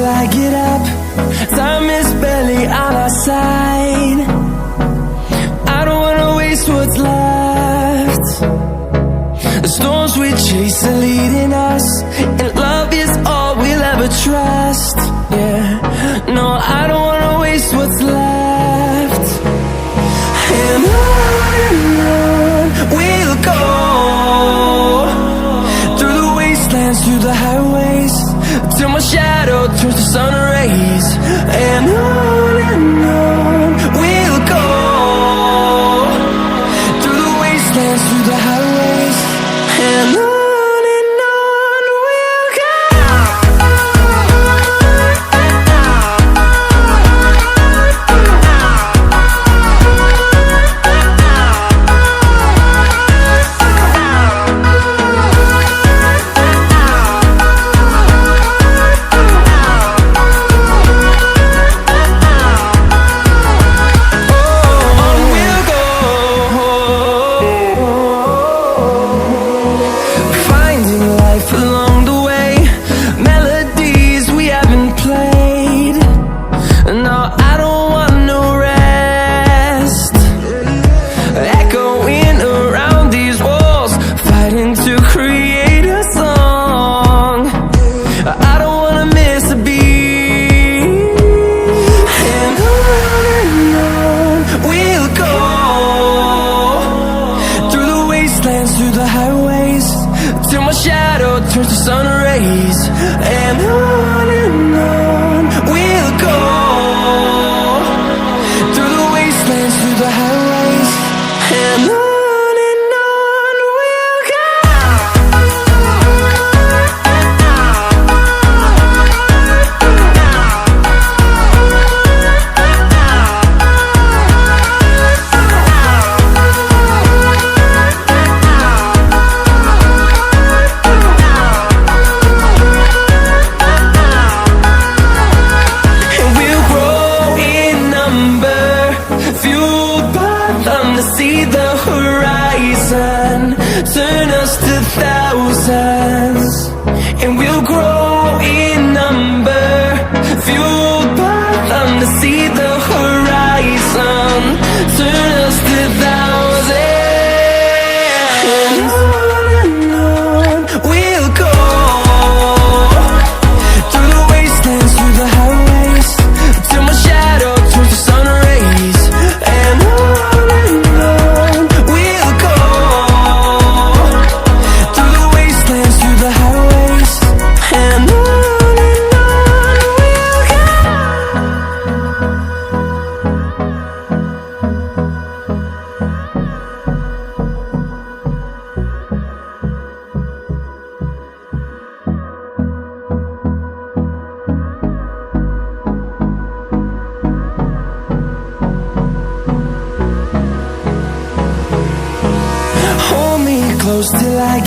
till I get up. Time is barely on our side. I don't wanna waste what's left. The storms we chase are leading us, and love is all we'll ever trust. Yeah, no, I don't wanna waste what's left. And on we'll go, through the wastelands, through the highways, till my shadow turns to sun rays. And on we'll go, through the wastelands, through the highways, and on we'll go. Through the highways, till my shadow turns to sun rays. And on we'll go, through the wastelands, through the highways, and on we'll go. See the horizon, turn us to thousands, and we'll grow in number, fueled by them to see the horizon, turn us to thousands. And on we'll go, through the wastelands, through the highways, till my shadow turns to sun rays. And close till I